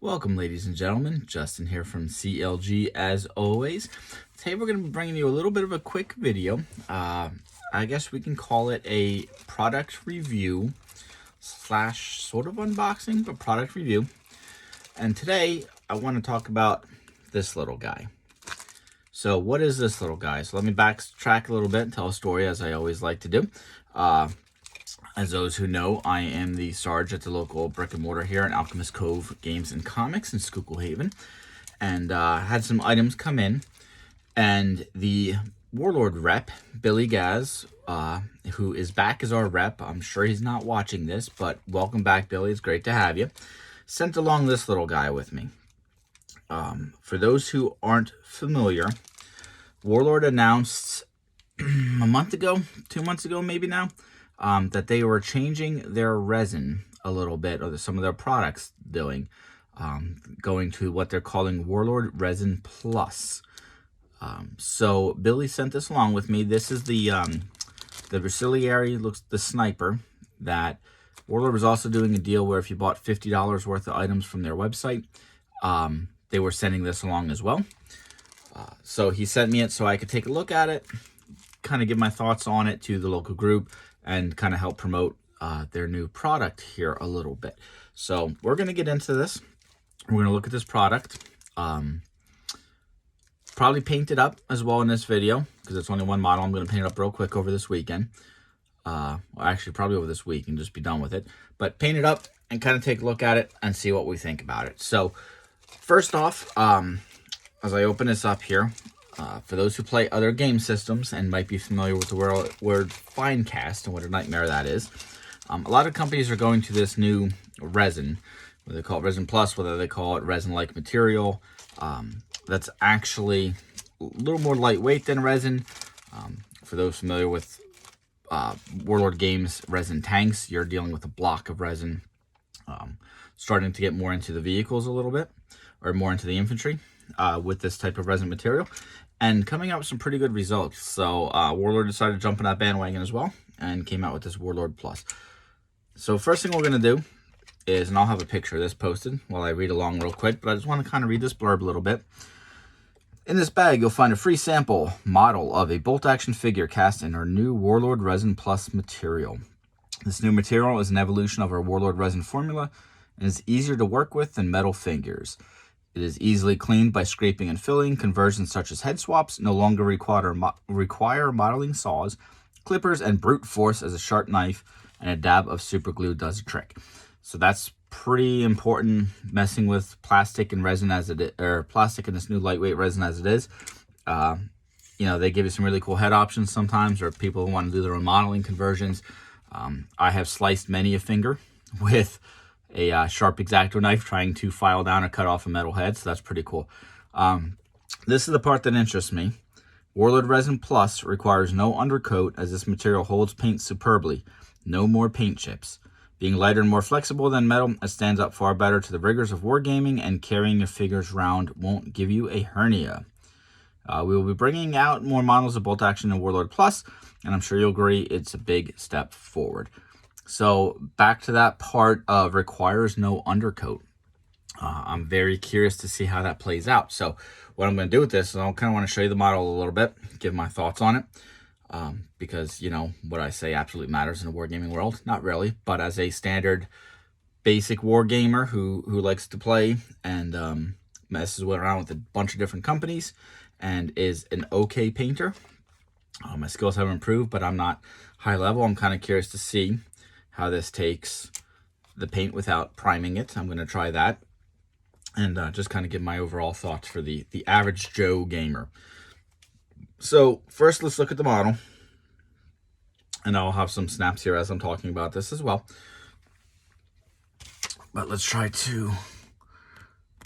Welcome, ladies and gentlemen. Justin here from CLG as always. Today we're going to be bringing you a little bit of a quick video. I guess we can call it a product review slash sort of unboxing, but product review. And today I want to talk about this little guy. So what is this little guy? So let me backtrack a little bit and tell a story, as I always like to do. As those who know, I am the Sarge at the local brick and mortar here in Alchemist Cove Games and Comics in Schuylkill Haven, and had some items come in, and the Warlord rep, Billy Gaz, who is back as our rep. I'm sure he's not watching this, but welcome back, Billy. It's great to have you. Sent along this little guy with me. For those who aren't familiar, Warlord announced a month ago, 2 months ago maybe now, that they were changing their resin a little bit, or some of their products going to what they're calling Warlord Resin Plus. So Billy sent this along with me. This is the Braciliary, looks the sniper, that Warlord was also doing a deal where if you bought $50 worth of items from their website, they were sending this along as well. So he sent me it so I could take a look at it, kind of give my thoughts on it to the local group, and kind of help promote their new product here a little bit. So we're going to get into this. We're going to look at this product. Probably paint it up as well in this video, because it's only one model. I'm going to paint it up real quick over this weekend. Well, actually, probably over this week and just be done with it. But paint it up and kind of take a look at it and see what we think about it. So first off, as I open this up here, for those who play other game systems and might be familiar with the word Finecast and what a nightmare that is, a lot of companies are going to this new resin, whether they call it Resin Plus, whether they call it resin-like material. That's actually a little more lightweight than resin. For those familiar with Warlord Games resin tanks, you're dealing with a block of resin. Starting to get more into the vehicles a little bit, or more into the infantry with this type of resin material, and coming out with some pretty good results. So Warlord decided to jump on that bandwagon as well and came out with this Warlord Plus. So first thing we're going to do is, and I'll have a picture of this posted while I read along real quick, but I just want to kind of read this blurb a little bit. In this bag, you'll find a free sample model of a bolt-action figure cast in our new Warlord Resin Plus material. This new material is an evolution of our Warlord resin formula and is easier to work with than metal figures. It is easily cleaned by scraping and filling. Conversions such as head swaps no longer require modeling saws, clippers, and brute force as a sharp knife, and a dab of super glue does the trick. So that's pretty important, messing with plastic and resin as it is, or plastic and this new lightweight resin as it is. You know, they give you some really cool head options sometimes, or people who want to do their own modeling conversions. I have sliced many a finger with a sharp X-Acto knife trying to file down or cut off a metal head, so that's pretty cool. This is the part that interests me. Warlord Resin Plus requires no undercoat, as this material holds paint superbly. No more paint chips. Being lighter and more flexible than metal, it stands up far better to the rigors of wargaming, and carrying your figures around won't give you a hernia. We will be bringing out more models of bolt action in Warlord Plus, and I'm sure you'll agree it's a big step forward. So back to that part of requires no undercoat. I'm very curious to see how that plays out. So what I'm going to do with this is I kind of want to show you the model a little bit, give my thoughts on it, because, you know, what I say absolutely matters in a wargaming world. Not really, but as a standard basic wargamer who likes to play and messes around with a bunch of different companies and is an okay painter. My skills have improved, but I'm not high level. I'm kind of curious to see how this takes the paint without priming it. I'm going to try that and just kind of give my overall thoughts for the average Joe gamer. So first, let's look at the model, and I'll have some snaps here as I'm talking about this as well. But let's try to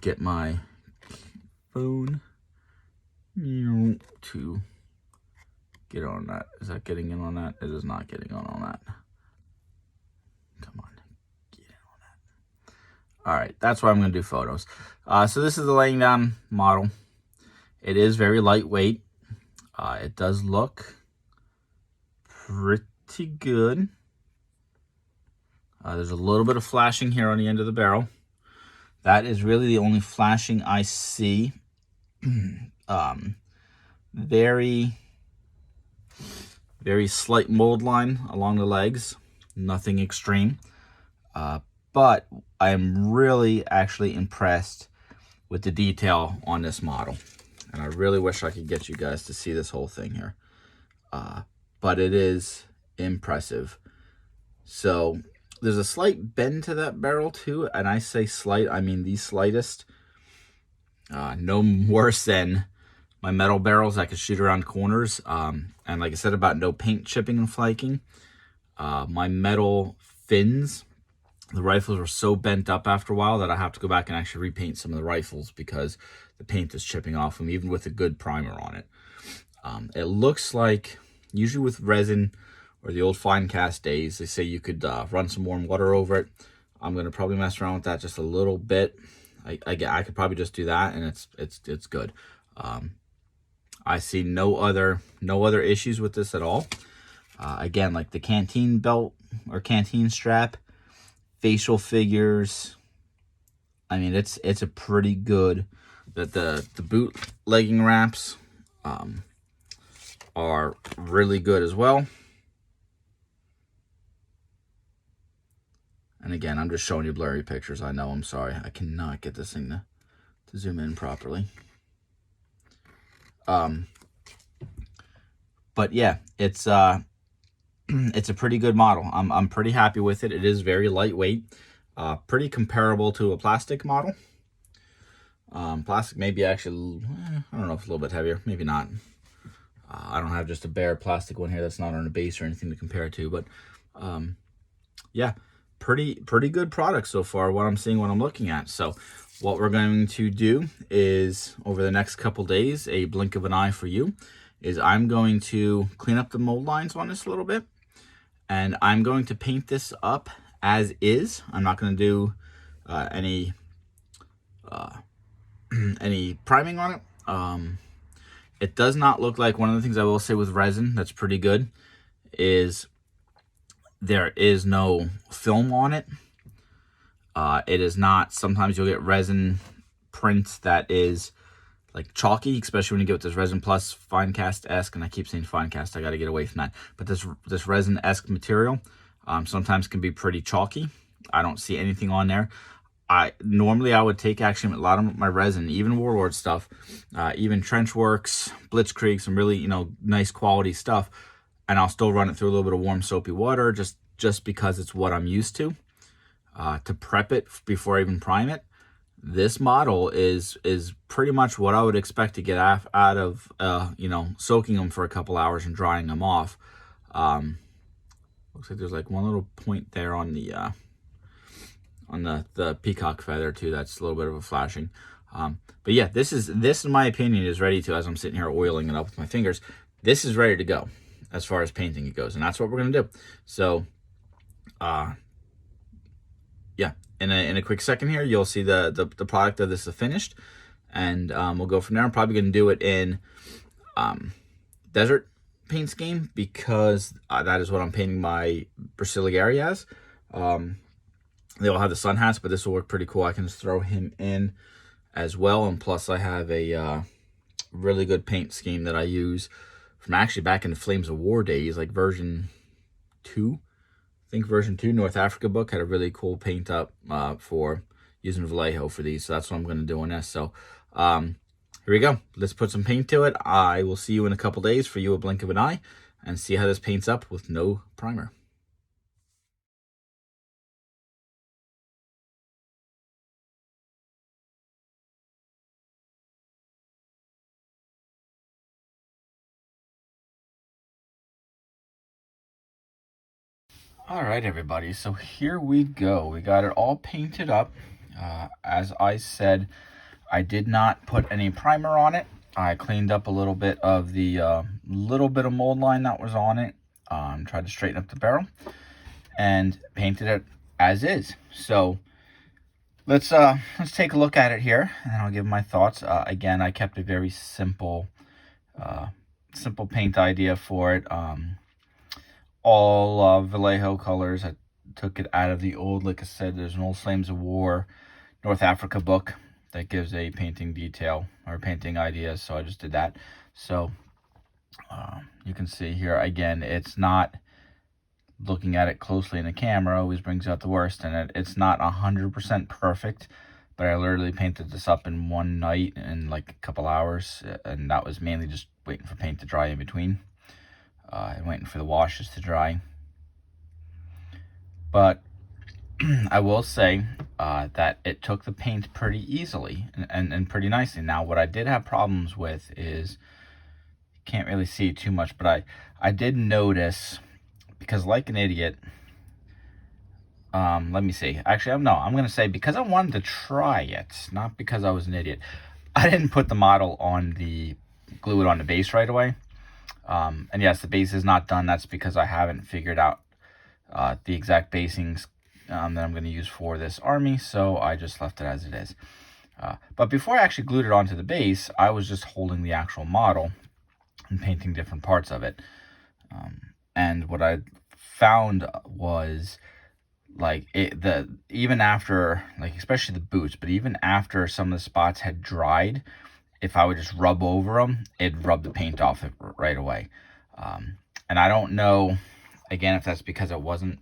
get my phone to get on that. Is that getting in on that? It is not getting on that. Come on, get in on that. All right, that's why I'm going to do photos. So this is the laying down model. It is very lightweight. It does look pretty good. There's a little bit of flashing here on the end of the barrel. That is really the only flashing I see. Very, very slight mold line along the legs. Nothing extreme. But I am really actually impressed with the detail on this model. And I really wish I could get you guys to see this whole thing here. But it is impressive. So there's a slight bend to that barrel too. And I say slight, I mean the slightest. No worse than my metal barrels that could shoot around corners. And like I said about no paint chipping and flaking, my metal fins, the rifles were so bent up after a while that I have to go back and actually repaint some of the rifles because the paint is chipping off them, even with a good primer on it. It looks like, usually with resin or the old fine cast days, they say you could run some warm water over it. I'm going to probably mess around with that just a little bit. I could probably just do that, and it's good. I see no other issues with this at all. Again, like the canteen belt or canteen strap, facial figures. I mean, it's a pretty good. The boot legging wraps are really good as well. And again, I'm just showing you blurry pictures. I know, I'm sorry. I cannot get this thing to zoom in properly. But yeah, it's a pretty good model. I'm pretty happy with it. It is very lightweight, pretty comparable to a plastic model. Plastic maybe actually, I don't know if it's a little bit heavier, maybe not. I don't have just a bare plastic one here that's not on a base or anything to compare it to, but yeah, pretty good product so far, what I'm seeing, what I'm looking at. So what we're going to do is, over the next couple days, a blink of an eye for you, is I'm going to clean up the mold lines on this a little bit, and I'm going to paint this up as is. I'm not going to do any priming on it. It does not look like, one of the things I will say with resin that's pretty good is there is no film on it. It is not, sometimes you'll get resin prints that is like chalky, especially when you get with this Resin Plus fine cast-esque, and I keep saying fine cast, I got to get away from that. But this resin-esque material sometimes can be pretty chalky. I don't see anything on there. Normally I would take actually a lot of my resin, even Warlord stuff, even Trenchworks, Blitzkrieg, some really, nice quality stuff, and I'll still run it through a little bit of warm soapy water just because it's what I'm used to prep it before I even prime it. This model is pretty much what I would expect to get out of soaking them for a couple hours and drying them off. Looks like there's like one little point there on the peacock feather too. That's a little bit of a flashing. But yeah, this in my opinion is ready to, as I'm sitting here oiling it up with my fingers, this is ready to go as far as painting it goes, and that's what we're gonna do. So yeah, in a quick second here, you'll see the product of this is finished, and we'll go from there. I'm probably going to do it in desert paint scheme because that is what I'm painting my Brasiligari as. They all have the sun hats, but this will work pretty cool. I can just throw him in as well, and plus I have a really good paint scheme that I use from actually back in the Flames of War days, like version 2. I think version 2 North Africa book had a really cool paint up for using Vallejo for these, so that's what I'm going to do on this. So here we go. Let's put some paint to it. I will see you in a couple days for you a blink of an eye and see how this paints up with no primer. All right, everybody, so here we go. We got it all painted up. As I said, I did not put any primer on it. I cleaned up a little bit of the little bit of mold line that was on it. Tried to straighten up the barrel and painted it as is. So let's take a look at it here, and I'll give my thoughts. Again, I kept a very simple paint idea for it. All Vallejo colors. I took it out of the old, like I said, there's an old Flames of War North Africa book that gives a painting detail or painting ideas, so I just did that. So you can see here, again, it's not, looking at it closely in the camera always brings out the worst in it. It's not 100% perfect, but I literally painted this up in one night in like a couple hours, and that was mainly just waiting for paint to dry in between and waiting for the washes to dry. But I will say that it took the paint pretty easily and pretty nicely. Now, what I did have problems with is, can't really see too much, but I did notice, because like an idiot, let me see. Actually, no, I'm going to say because I wanted to try it, not because I was an idiot. I didn't put the model on glue it on the base right away. And yes, the base is not done. That's because I haven't figured out the exact basings that I'm going to use for this army, so I just left it as it is. But before I actually glued it onto the base, I was just holding the actual model and painting different parts of it. And what I found was, like, even after, like, especially the boots, but even after some of the spots had dried, if I would just rub over them, it'd rub the paint off it right away. And I don't know, again, if that's because it wasn't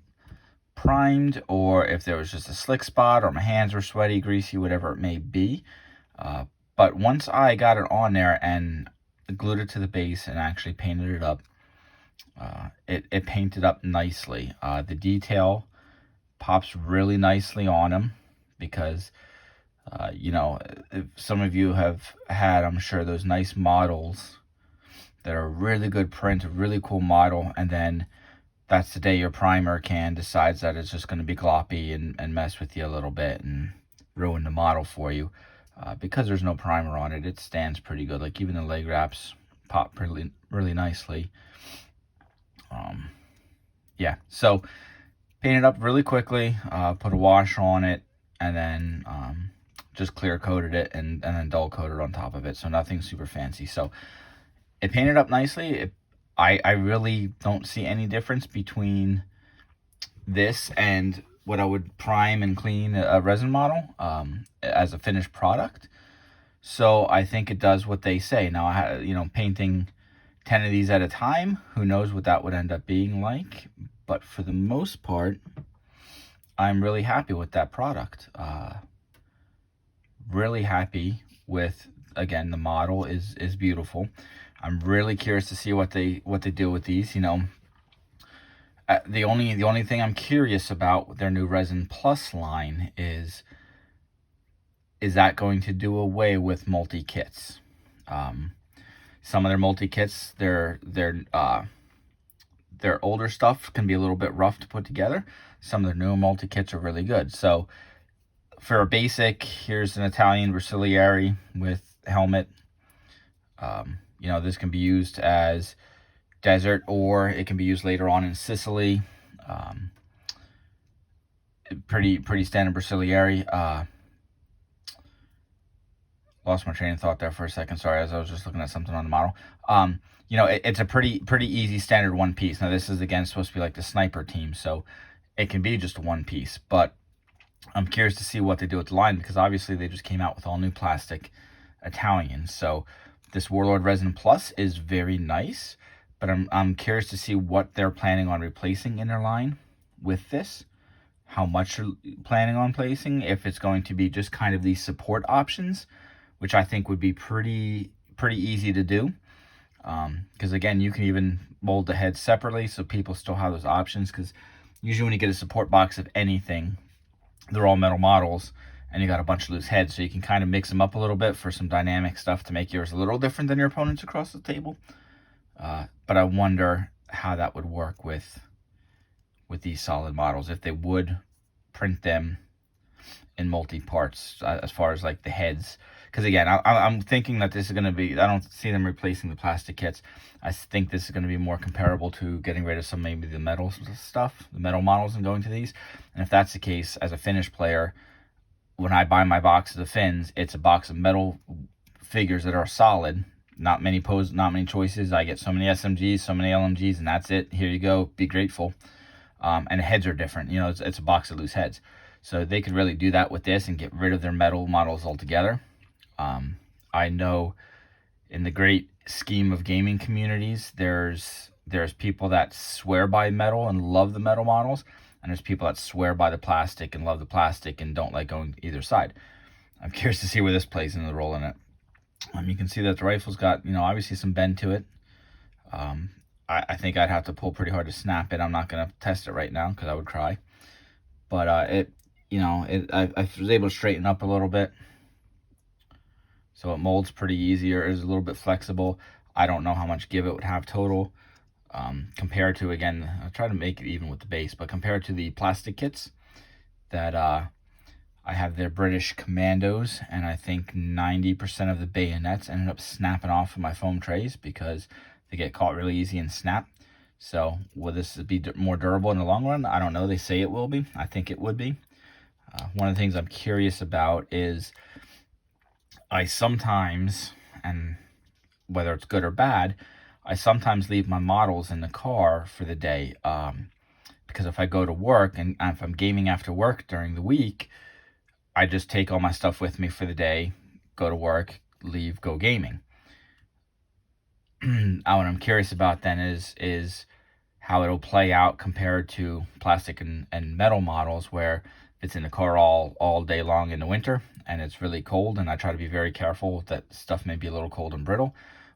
primed or if there was just a slick spot or my hands were sweaty, greasy, whatever it may be. But once I got it on there and glued it to the base and actually painted it up, it painted up nicely. The detail pops really nicely on them because, you know, if some of you have had, I'm sure, those nice models that are really good print, a really cool model, and then that's the day your primer can decides that it's just going to be gloppy and mess with you a little bit and ruin the model for you. Because there's no primer on it, it stands pretty good. Like, even the leg wraps pop really nicely. Yeah, so painted up really quickly, put a wash on it, and then just clear coated it and then dull coated on top of it, so nothing super fancy. So it painted up nicely. I really don't see any difference between this and what I would prime and clean a resin model as a finished product. So I think it does what they say. Now, you know, painting 10 of these at a time, who knows what that would end up being like. But for the most part, I'm really happy with that product. Really happy with, again, the model is beautiful. I'm really curious to see what they do with these. You know, the only thing I'm curious about with their new Resin Plus line is that going to do away with multi-kits? Some of their multi-kits, their older stuff can be a little bit rough to put together. Some of their newer multi-kits are really good. So for a basic, here's an Italian Bracilieri with helmet. You know, this can be used as desert, or it can be used later on in Sicily. Pretty standard Bracilieri. Lost my train of thought there for a second. Sorry, as I was just looking at something on the model. You know, it's a pretty easy standard one piece. Now, this is, again, supposed to be like the sniper team, so it can be just one piece. But I'm curious to see what they do with the line, because obviously they just came out with all new plastic Italians. So this Warlord Resin Plus is very nice, but I'm curious to see what they're planning on replacing in their line with this. How much they're planning on placing, if it's going to be just kind of these support options, which I think would be pretty easy to do. Because, again, you can even mold the heads separately, so people still have those options. Because usually when you get a support box of anything, they're all metal models, and you got a bunch of loose heads, so you can kind of mix them up a little bit for some dynamic stuff to make yours a little different than your opponents across the table. But I wonder how that would work with these solid models, if they would print them in multi-parts as far as like the heads. Because, again, I'm thinking that this is going to be, I don't see them replacing the plastic kits. I think this is going to be more comparable to getting rid of some, maybe the metal stuff, the metal models, and going to these. And if that's the case, as a finished player, when I buy my box of the fins, it's a box of metal figures that are solid. Not many choices. I get so many SMGs, so many LMGs, and that's it. Here you go. Be grateful. And the heads are different. You know, it's a box of loose heads. So they could really do that with this and get rid of their metal models altogether. I know in the great scheme of gaming communities, there's people that swear by metal and love the metal models, and there's people that swear by the plastic and love the plastic and don't like going either side. I'm curious to see where this plays into the role in it. You can see that the rifle's got, obviously some bend to it. I think I'd have to pull pretty hard to snap it. I'm not going to test it right now because I would cry. But I was able to straighten up a little bit. So it molds pretty easy, or is a little bit flexible. I don't know how much give it would have total. Compared to, again, I'll try to make it even with the base, but compared to the plastic kits that I have, their British Commandos, and I think 90% of the bayonets ended up snapping off of my foam trays because they get caught really easy and snap. So will this be more durable in the long run? I don't know. They say it will be. I think it would be. One of the things I'm curious about is I sometimes, and whether it's good or bad, I sometimes leave my models in the car for the day, because if I go to work and if I'm gaming after work during the week, I just take all my stuff with me for the day, go to work, leave, go gaming. What I'm curious about then is how it'll play out compared to plastic and metal models, where it's in the car all day long in the winter and it's really cold, and I try to be very careful that stuff may be a little cold and brittle.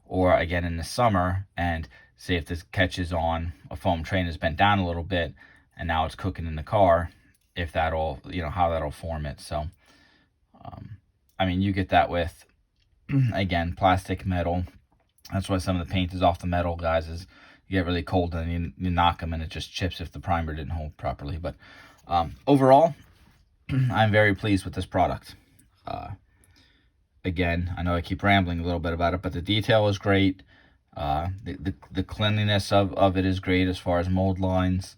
Or again in the summer, and say if this catches on a foam tray and is bent down a little bit and now it's cooking in the car, if that'll, how that'll form it. So I mean, you get that with again plastic, metal. That's why some of the paint is off the metal, guys, is you get really cold and you knock them and it just chips if the primer didn't hold properly. But overall, I'm very pleased with this product. Again, I know I keep rambling a little bit about it, but the detail is great. The cleanliness of it is great as far as mold lines.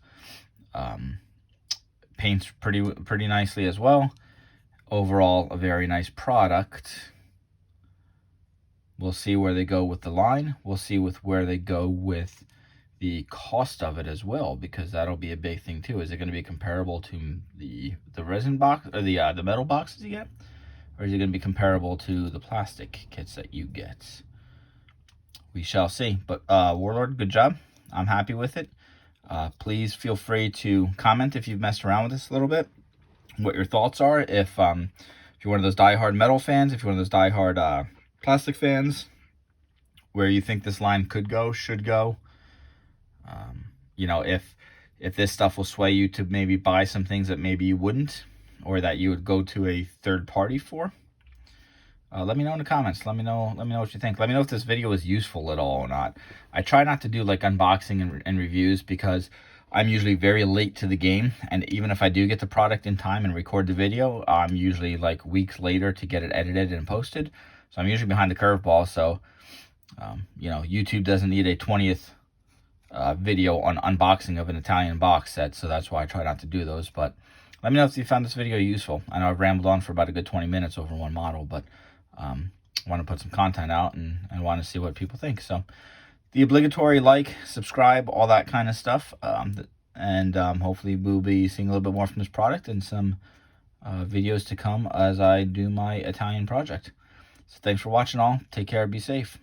Paints pretty nicely as well. Overall, a very nice product. We'll see where they go with the line. We'll see where they go with the cost of it as well, because that'll be a big thing too. Is it going to be comparable to the resin box or the metal boxes you get? Or is it going to be comparable to the plastic kits that you get? We shall see. But Warlord, good job. I'm happy with it. Please feel free to comment if you've messed around with this a little bit, what your thoughts are. If you're one of those diehard metal fans, if you're one of those diehard plastic fans, where you think this line could go, should go. If this stuff will sway you to maybe buy some things that maybe you wouldn't, or that you would go to a third party for. Let me know in the comments. Let me know what you think. Let me know if this video is useful at all or not. I try not to do like unboxing and reviews because I'm usually very late to the game, and even if I do get the product in time and record the video, I'm usually like weeks later to get it edited and posted. So I'm usually behind the curveball. So YouTube doesn't need a 20th video on unboxing of an Italian box set, so that's why I try not to do those. But let me know if you found this video useful. I know I've rambled on for about a good 20 minutes over one model, but I want to put some content out and want to see what people think. So the obligatory like, subscribe, all that kind of stuff. And hopefully we'll be seeing a little bit more from this product and some videos to come as I do my Italian project. So thanks for watching all. Take care. Be safe.